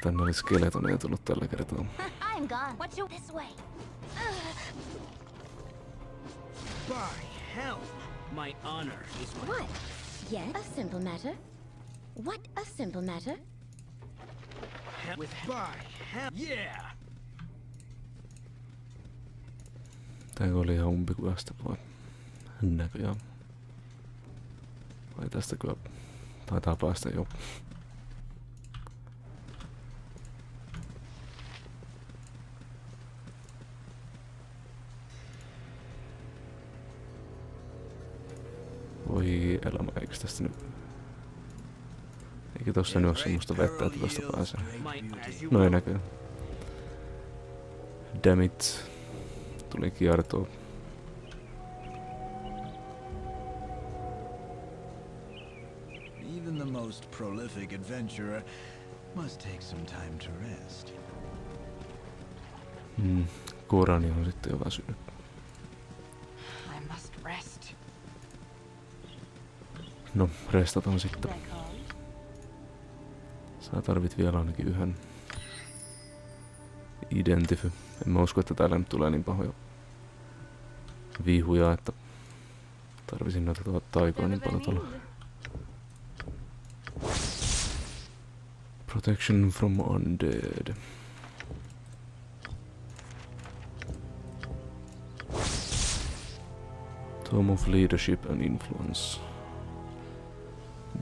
Tänne oli skeletoneja tullut tällä kertaa. I'm gone. What's your this way? By hell, my honor is What? Yes, a simple matter. What a simple matter. with by hell, yeah. Tääkö oli ihan umpikujasta vai näköjään? Vai tästäkö taitaa päästä jo? Voi elämä, eikö tästä nyt... Eikö tossa nyt oo semmoista vettä, että tosta pääsee? No ei näköjään. Dammit. Tuli kiertoa. Even the most prolific adventurer must take some time to rest. Koirani on sitten jo väsynyt. I must rest. No, restataan sitten. Sä tarvit vielä ainakin yhden identify. En mä usko, että täällä nyt tulee niin pahoja viihuja, että tarvisin noita taikoa niin paljon tuolla. Protection from undead. Tome of Leadership and Influence.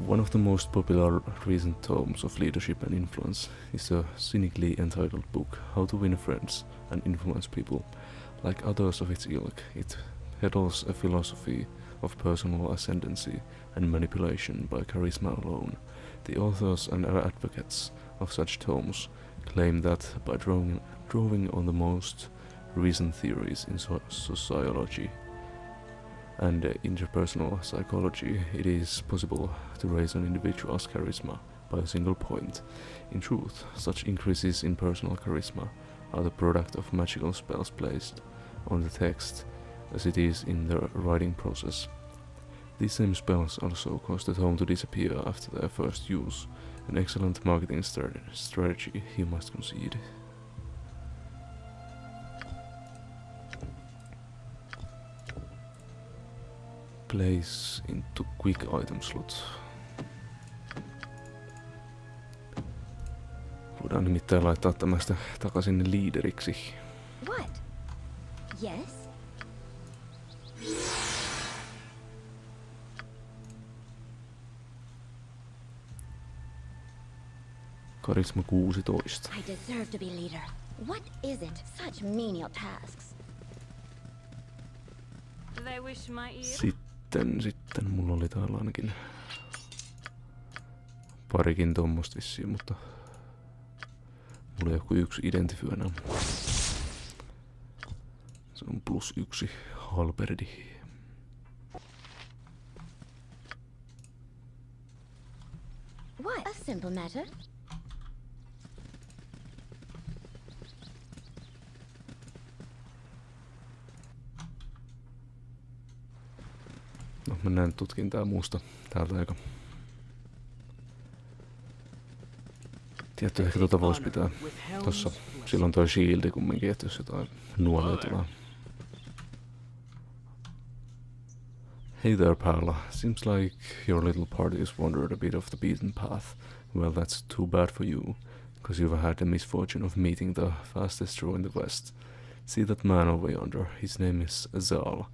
One of the most popular recent tomes of leadership and influence is the cynically entitled book How to Win Friends and Influence People. Like others of its ilk, it peddles a philosophy of personal ascendancy and manipulation by charisma alone. The authors and advocates of such tomes claim that by drawing on the most recent theories in sociology and interpersonal psychology, it is possible to raise an individual's charisma by a single point. In truth, such increases in personal charisma are the product of magical spells placed on the text as it is in the writing process. These same spells also cause the tome to disappear after their first use, an excellent marketing strategy, you must concede. Place into quick item slot. Voidaan nimittäin laittaa tämästä takaisin liideriksi. What? Yes? Karisma 16. I deserve to be leader. What is it? Such menial tasks. They wish my ear. Sitten mulla oli täällä ainakin parikin tommosta vissiin, mutta mulla ei joku yksi identify enää. Se on +1 halberdi. What? A simple matter. No, mennään tutkin tää muusta täältä aika. Tietty, ehkä tota vois pitää tossa. Silloin toi shieldi kumminkin, että jos jotain nuolia tulee. Hey there, pal. Seems like your little party has wandered a bit off the beaten path. Well, that's too bad for you, because you've had the misfortune of meeting the fastest draw in the West. See that man over yonder? His name is Zal,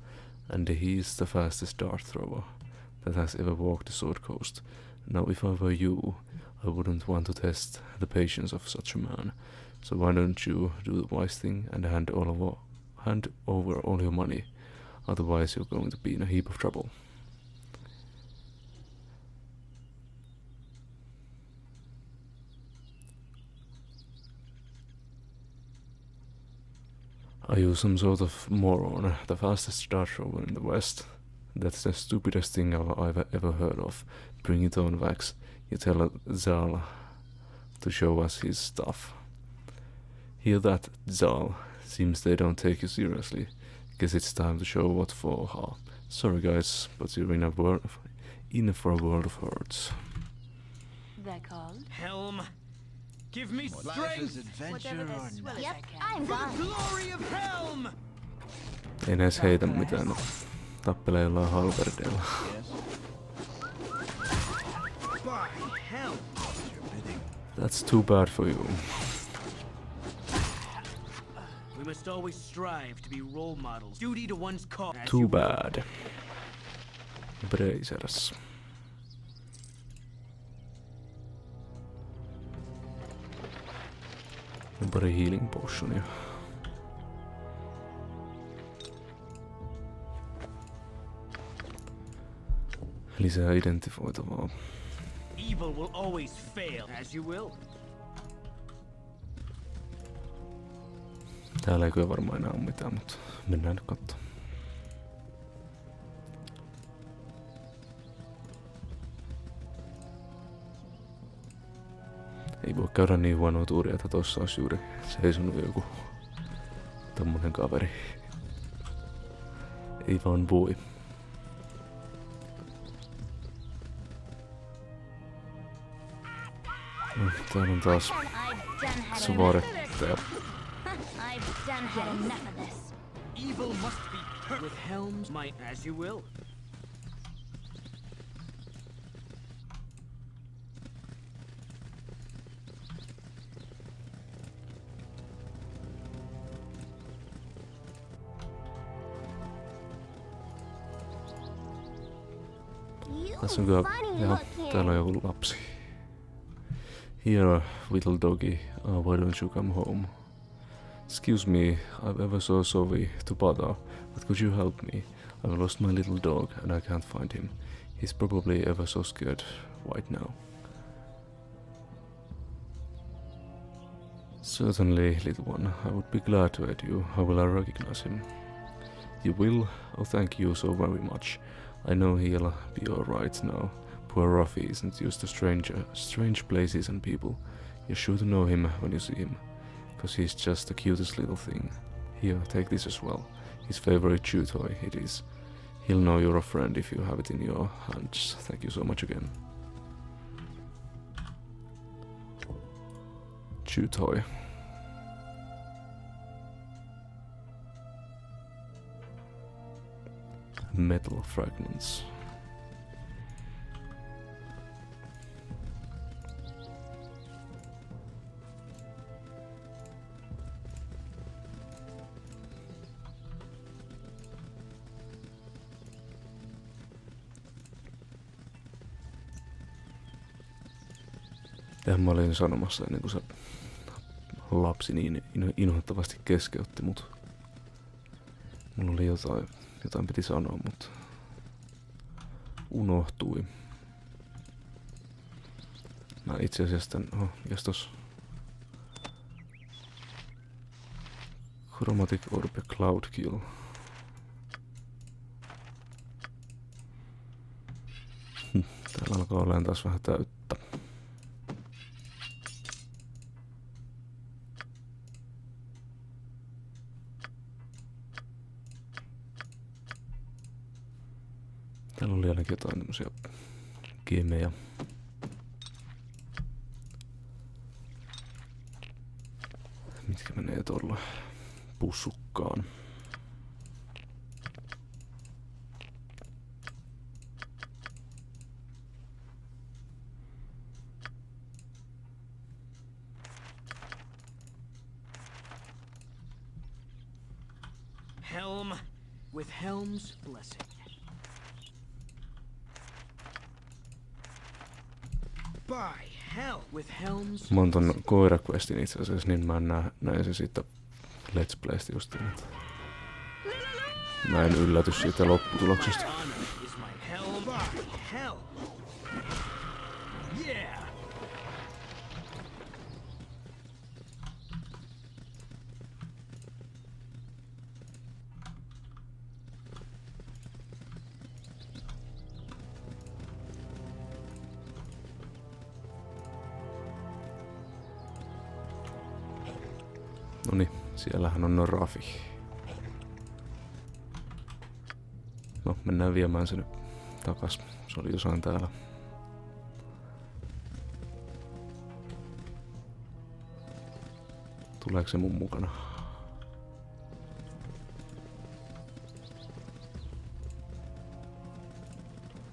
and he is the fastest dart thrower that has ever walked the Sword Coast. Now, if I were you, I wouldn't want to test the patience of such a man. So why don't you do the wise thing and hand over all your money? Otherwise, you're going to be in a heap of trouble. Are you some sort of moron? The fastest dart thrower in the West? That's the stupidest thing I've ever heard of. Bring it on, Vax. You tell Zal to show us his stuff. Hear that, Zal? Seems they don't take you seriously. Guess it's time to show what for, huh? Sorry guys, but you're in for a world of hurts. They're called? Helm. Give me Life is strength! adventure or not. Yep, I'm gone. Glory of Helm! Ei ne edes heitä mitään. No, tappelee jollain halberdeilla. Yes, By Helm! your bidding. That's too bad for you. We must always strive to be role models. Duty to one's cause. As Too you will. bad. Brazers. On pari healing potionia. Lisää identifoitavaa. Evil will always fail. As you will. Täällä ei kyllä varmaan enää ole mitään, mutta mennään nyt katsomaan. Ei voi käydä niin huonoa tuuria, että tossa olisi juuri seisonut joku tommonen kaveri. Ei vaan voi. No, täällä on taas I've done had svaretta. I've done had enough of this. Evil must be with Helm's might. As you will. Tässä on kyllä, jaha, täällä on joku lapsi. Here, little doggy, why don't you come home? Excuse me, I'm ever so sorry to bother, but could you help me? I've lost my little dog and I can't find him. He's probably ever so scared right now. Certainly, little one, I would be glad to aid you. How will I recognize him? You will? Oh, thank you so very much. I know he'll be alright now. Poor Ruffy isn't used to strange places and people. You're sure to know him when you see him, cause he's just the cutest little thing. Here, take this as well. His favorite chew toy it is. He'll know you're a friend if you have it in your hands. Thank you so much again. Chew toy. Metal fragments. Tähän mä olin sanomassa ennen kuin se lapsi niin inhottavasti keskeytti mut. Mulla oli jotain piti sanoa, mutta unohtui. Mä itse asiassa mikäs tos Chromatic Orb ja Cloud Kill. Täällä alkaa olemaan taas vähän täyttä. Täällä oli ainakin jotain tämmösiä gemejä. Mitkä menee tuolla pussukkaan. Helm with Helm's blessing. By Helm with Helm's. Mä oon ton Koira-questin itse asiassa, niin mä näin sen siitä Let's Playsta justiin. Mä en ylläty siitä lopputuloksesta. My honor is my Helm. By Helm. Yeah. Noniin, siellähän on Rafi. No, mennään viemään se nyt takas. Se oli jossain täällä. Tuleeko se mun mukana?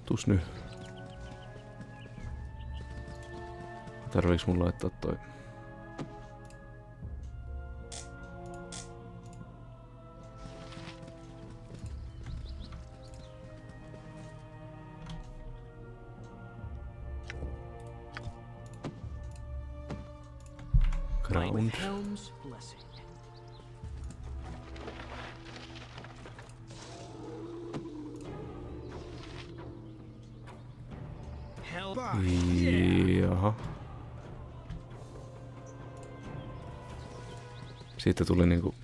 Tus nyt. Tarviiks mun laittaa toi? Ground. Helm's blessing. Hell. Jaha. Siitä tuli niinku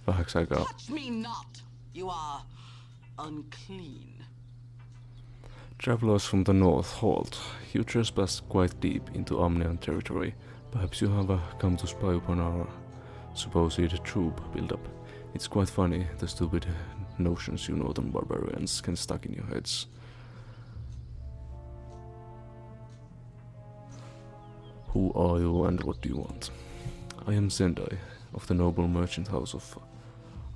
vähäksi aikaa. Touch me not. You are unclean. Travelers from the north, halt. You trespass quite deep into Omnian territory. Perhaps you have come to spy upon our supposed troop build-up. It's quite funny, the stupid notions you northern barbarians can stuck in your heads. Who are you and what do you want? I am Zendai, of the noble merchant house of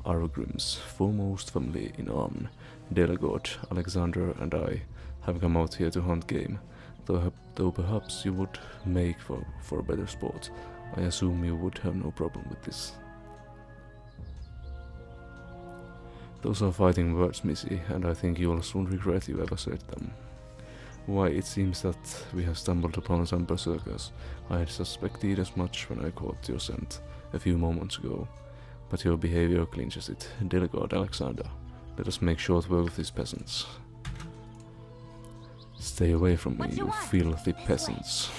Argrim's foremost family in Amn. Delegate Alexander and I have come out here to hunt game, though perhaps you would make for a better sport. I assume you would have no problem with this. Those are fighting words, Missy, and I think you'll soon regret you ever said them. Why, it seems that we have stumbled upon some berserkers. I had suspected as much when I caught your scent a few moments ago, but your behavior clinches it. Delegate Alexander, let us make short work of these peasants. Stay away from me, you filthy peasants.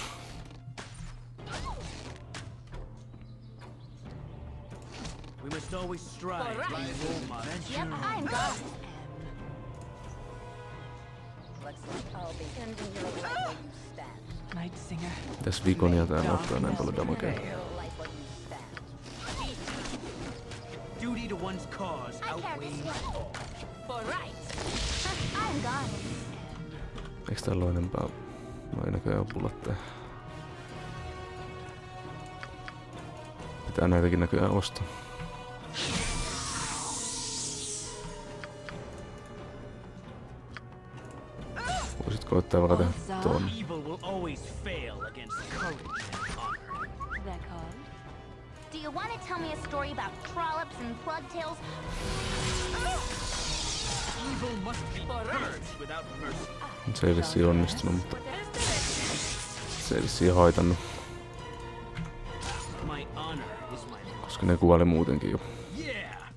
We must always strive to be role models. Yep, I'm gone. Looks like I'll be ending your life where you stand. Night Singer. Mitäs Vikonia täällä ottaa näin paljon damagea? Your life where you stand. Duty to one's cause outweighs all. For right. I'm gone. Eiks täällä oo enempää? No ei näköjään bulletteja. Pitää näitäkin näköjään ostaa. Voisit koittaa vaikka tehdä tuon. Evil will always fail against courage and honor. They're called? Do you want to tell me a story about trollops and plugtails? Evil must be purged without mercy. Se ei vissiin onnistunut, mutta se ei vissiin haitannut, My honor is my law. koska ne kuoli muutenkin jo. Yeah!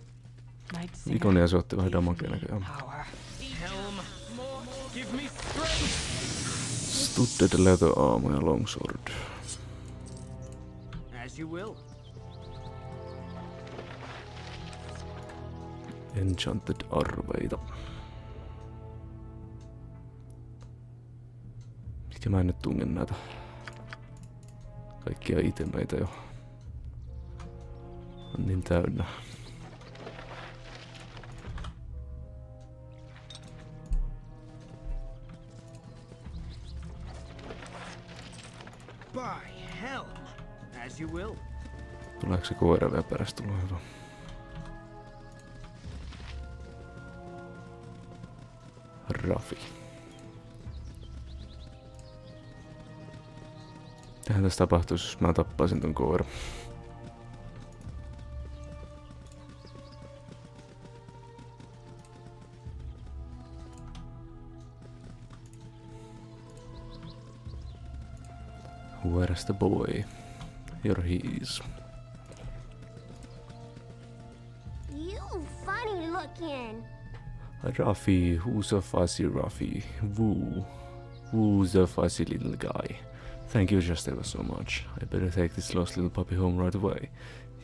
Night Singer. Vikonia se otti vähän damagea näköjään. Power. Helm, give me strength! Studded leather armor ja longsword. As you will. Enchanted arveita. Miksi mä en nyt tungen näitä kaikkia itemeitä jo? On niin täynnä. By Helm, as you will. Tuleeko se koira vielä perästä? Tulee hyvä. Rafi. Mitähän tässä tapahtuisi, jos mä tappaisin ton koiran? Where's the boy? Here he is. You funny looking. Rafi, who's a fuzzy Rafi? Woo. Who's a fuzzy little guy? Thank you just ever so much. I better take this lost little puppy home right away.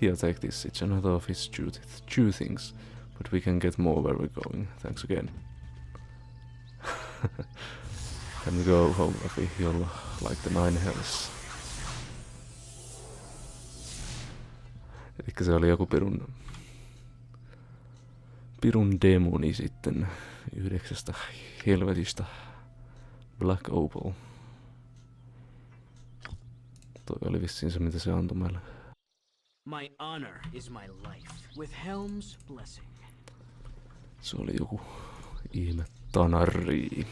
Here, take this. It's another of his chew things. But we can get more where we're going. Thanks again. Can we go home, Rafi? You'll like the 9 hells. Elikkä se oli joku pirun demoni sitten 9 helvetistä. Black Opal. Toi oli vissiin se, mitä se antoi meille. My honor is my life. With Helm's blessing. Se oli joku ihme tanari.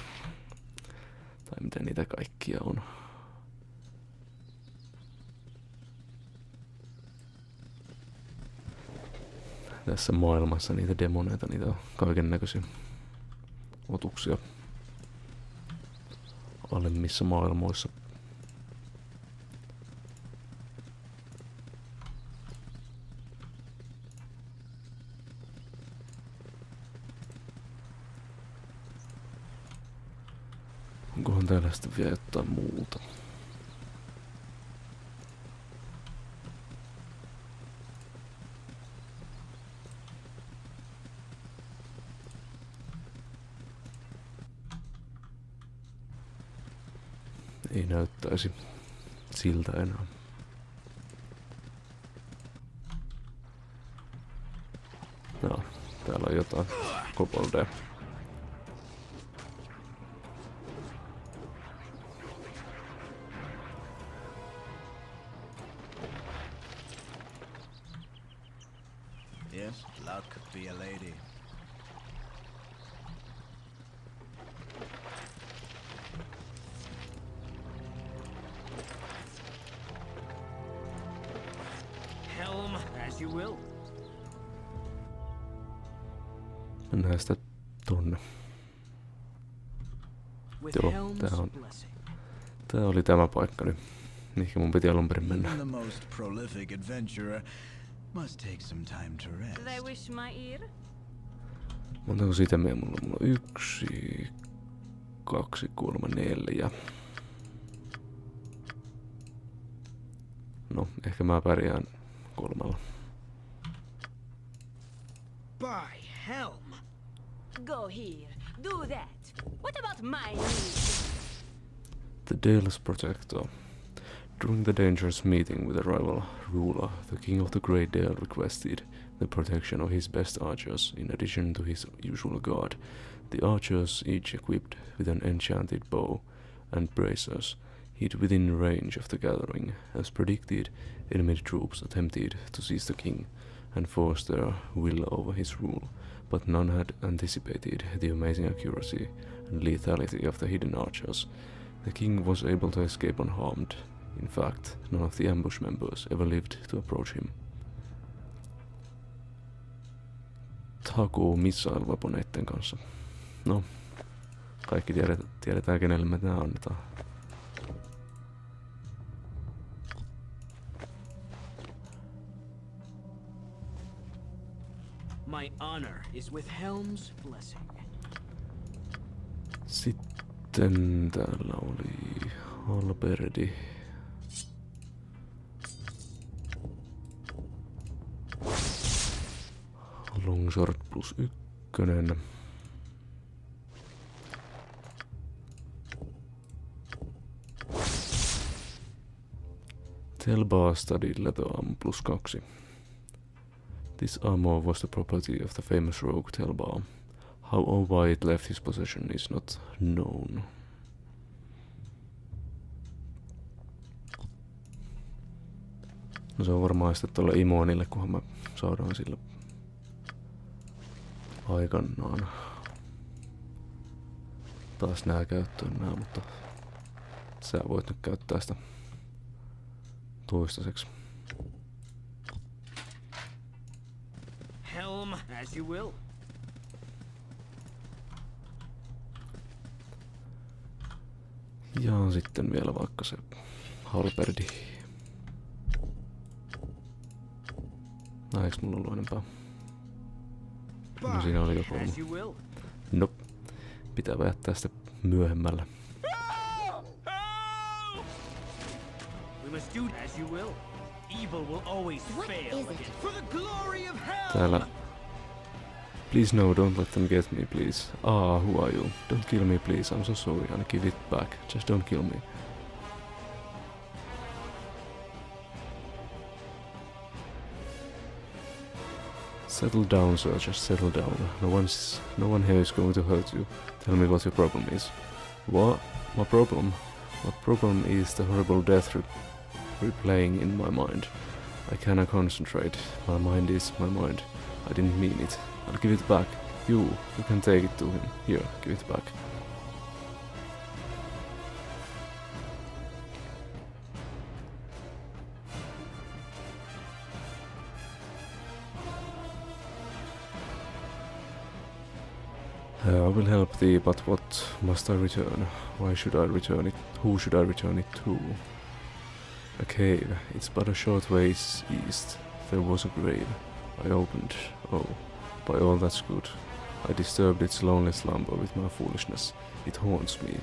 Tai mitä niitä kaikkia on. Tässä maailmassa niitä demoneita, niitä on kaiken näköisiä otuksia alemmissa maailmoissa. Onkohan täällä sitten vielä jotain muuta? Ei näyttäisi siltä enää. No, täällä on jotain koboldeja. Yes, luck, be a lady. Helm, as you will. Mennään sitä tonne. With Joo, Helm's blessing. tää oli tämä paikka nyt. Mihinkä mun piti alun perin mennä. Even the most prolific adventurer must take some time to rest. They wish my ear. Montako siitä meidän mulla on? Mulla on 1, 2, 3, 4. No, ehkä mä pärjään 3. By Helm! Go here. Do that. What about my needs? The Dale's Protector. During the dangerous meeting with the rival ruler, the King of the Great Dale requested the protection of his best archers in addition to his usual guard. The archers, each equipped with an enchanted bow and bracers, hid within range of the gathering. As predicted, enemy troops attempted to seize the king and force their will over his rule, but none had anticipated the amazing accuracy and lethality of the hidden archers. The king was able to escape unharmed. In fact, none of the ambush members ever lived to approach him. Hakuu missile weaponeitten kanssa. No, kaikki tiedetään kenelle me tää annetaan. My honor is with Helm's blessing. Sitten täällä oli halberdi. Longsword +1. Telbaa studied leather armor +2. This armor was the property of the famous rogue Telbaa. How or why it left his possession is not known. No se on varmaan sitten tuolla Imonille, kunhan mä saadaan sillä aikanaan taas nää käyttöön nää, mutta sä voit nyt käyttää sitä toistaiseksi. Helm, as you will. Ja sitten vielä vaikka se halberdi. Eiks mulla ollut enempää? No siinä oli jo 3. As you will. No, pitää jättää sitä myöhemmällä. We must do as you will. Evil will always What fail is it? again. For the glory of Helm! Täällä. Please no, don't let them get me, please. Ah, who are you? Don't kill me, please. I'm so sorry. I'll give it back. Just don't kill me. Settle down, sir. Just settle down. No one here is going to hurt you. Tell me what your problem is. What? My problem? My problem is the horrible death replaying in my mind. I cannot concentrate. My mind is my mind. I didn't mean it. I'll give it back. You can take it to him. Here, give it back. I will help thee, but what must I return? Why should I return it? Who should I return it to? A cave. It's but a short ways east. There was a grave. I opened. Oh, by all that's good. I disturbed its lonely slumber with my foolishness. It haunts me,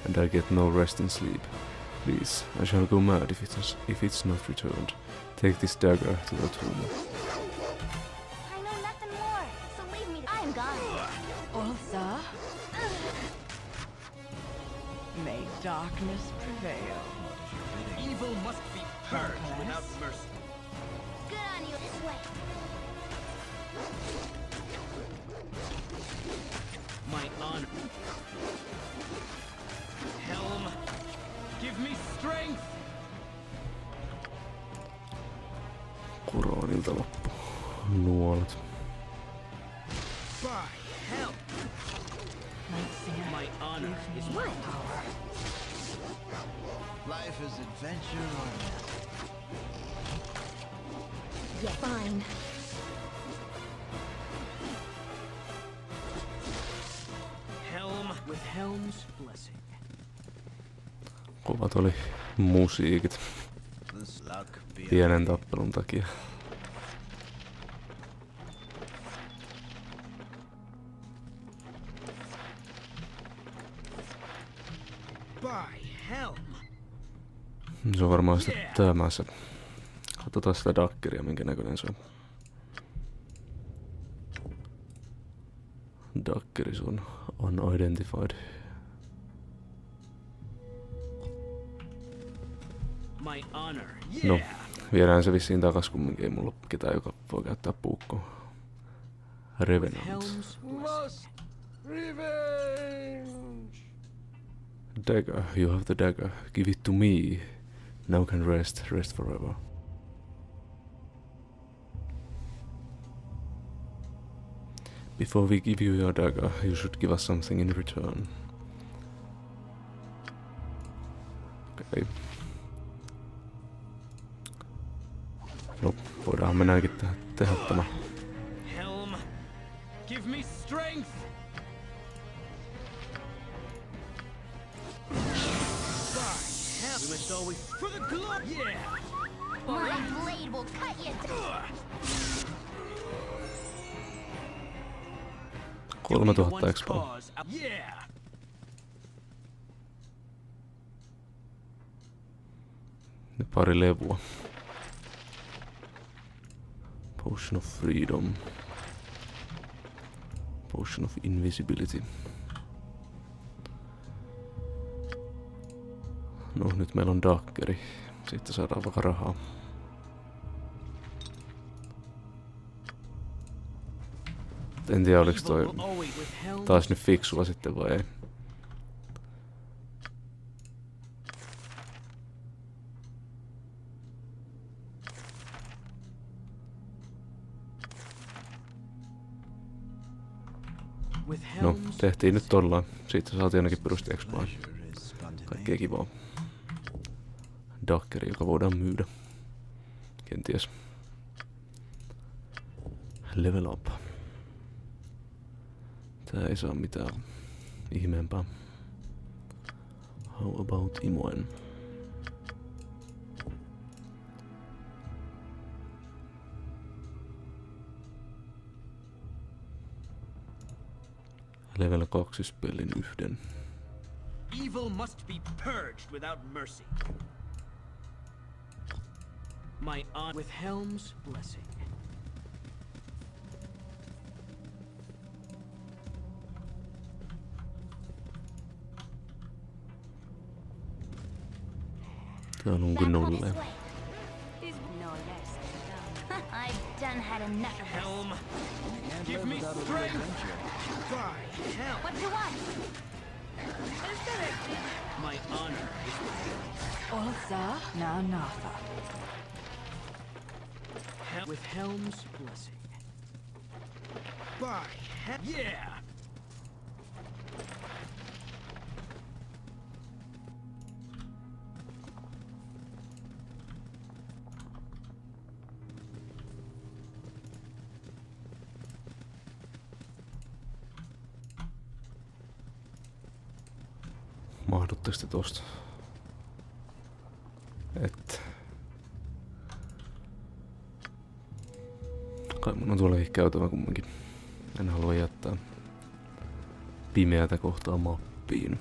and I get no rest in sleep. Please, I shall go mad if it's not returned. Take this dagger to the tomb. I know nothing more, so leave me. I am gone. Ulsa? May darkness prevail. Evil must be purged without mercy. Good on you. This way. My honor. Helm, give me strength. Kuronilta loppu. Nuolet. By hell. My honor is What? Life is adventure or death. Yeah, fine. Helm with Helm's blessing. Kovat oli musiikit This luck be pienen tappelun takia. By Helm. Se on varmaan sitten tämä se. Katsotaan sitä dakkeria, minkä näköinen se on. Dakkeris on unidentified. My honor. No, Yeah. viedään se vissiin takas kumminkin. Ei mulla ole ketään, joka voi käyttää puukkoa. Revenant. Helm's blessing. Dagger, you have the dagger. Give it to me. Now can rest forever. Before we give you your dagger, you should give us something in return. Okay. No, voidaan me näinkin tehdä tämä. Helm, give me strength. By Helm. We must always for the glory. Yeah. My blade will cut you down. 3000 expoa. Yeah. Ja pari levua. Potion of freedom. Potion of invisibility. No nyt meillä on daggeri. Sitten saadaan vaikka rahaa. En tiedä oliks toi taas nyt fiksua sitten vai ei. No, tehtiin nyt tollaan. Siitä saatiin ainakin perusti expoa. pleasure is spontaneous. Kaikkea kivaa. Daggeri, joka voidaan myydä. Kenties. Level up. Tää ei saa mitään ihmeempää. How about imoen? Level 2 spellin yhden. Evil must be purged without mercy. My honor with Helm's blessing. Tää on Back nulle. this way. No less. I've done had enough of this. Helm, Can't give live me without a little strength. adventure. By Helm. What do you want? My honor is Ulsa now Natha. with Helm's blessing. By yeah! Mahdutteko te tosta? Et. Kai mun on tuollakin käytävä kumminkin. En halua jättää pimeätä kohtaa mappiin.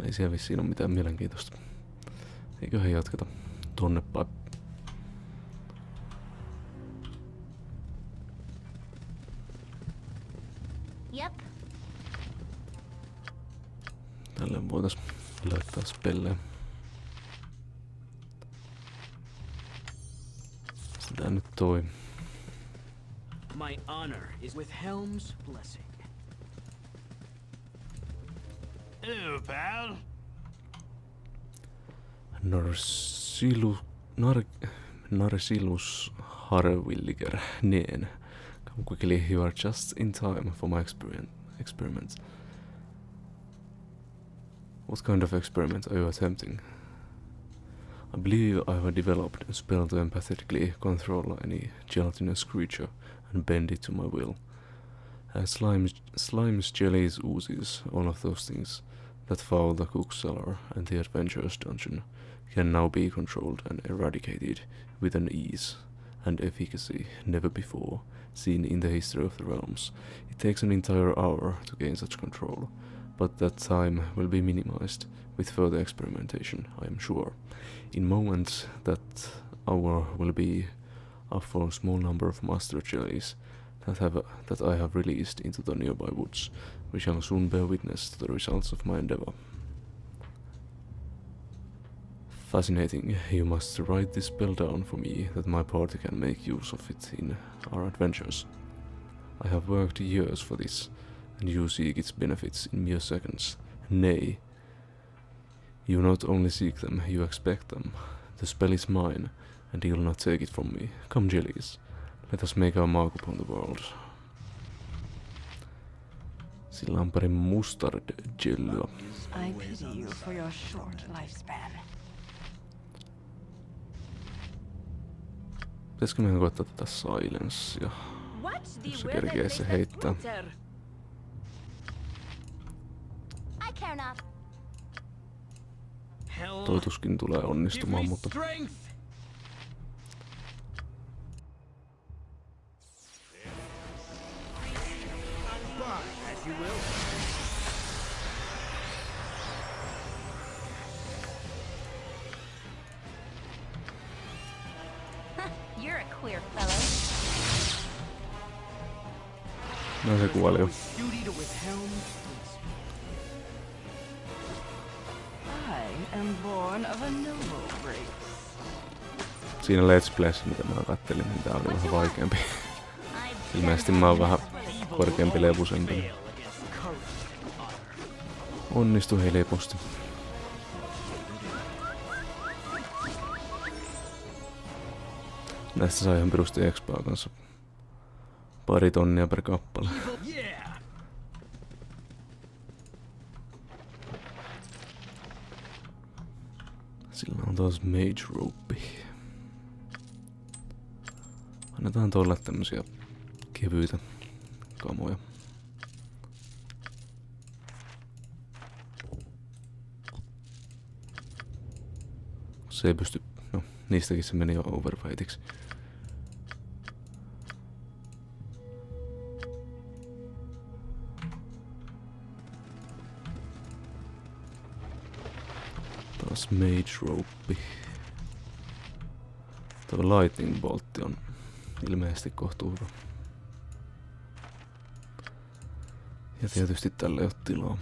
Ei siellä vissiin ole mitään mielenkiintoista. Eiköhän jatketa tonne päin. Yep. Tälleen voitais laittaa spellejä. Sitä nyt toi. My honor is with Helm's blessing. Hello, pal. Narsilus Harvilliger Neen. Come quickly, you are just in time for my experiment. What kind of experiment are you attempting? I believe I have developed a spell to empathetically control any gelatinous creature and bend it to my will. Slimes, jellies, oozes, all of those things that foul the cook's cellar and the adventurer's dungeon can now be controlled and eradicated with an ease and efficacy never before seen in the history of the realms. It takes an entire hour to gain such control, but that time will be minimized with further experimentation, I am sure. In moments that hour will be up for a small number of master jellies that I have released into the nearby woods. We shall soon bear witness to the results of my endeavor. Fascinating. You must write this spell down for me that my party can make use of it in our adventures. I have worked years for this, and you seek its benefits in mere seconds. Nay, you not only seek them, you expect them. The spell is mine, and you'll not take it from me. Come, jellies. Let us make our mark upon the world. Sillä on pari mustard-jellyä. I pity you for your short lifespan. Pitäisikö meidän koittaa tätä silencea? Jos se kerkee se heittää. Toi tuskin tulee onnistumaan, mutta... You're a queer fellow. No se kuoli jo. I am born of a noble race. Siinä Let's Playssä, mitä mä kattelin, niin tää oli vähän vaikeampi. Ilmeisesti mä oon vähän korkeampi levusempi. Onnistu helposti. Näistä saa ihan perusti expaa kanssa. 2 tonnia per kappale. Sillä on taas Mage Rope. Annetaan tolle tämmösiä kevyitä kamoja. Se ei pysty... No, niistäkin se meni jo overfightiksi. Taas Mage Rope. Tuo Lightning Boltti on ilmeisesti kohtuu hyvä. Ja tietysti tälle ei oo tilaa.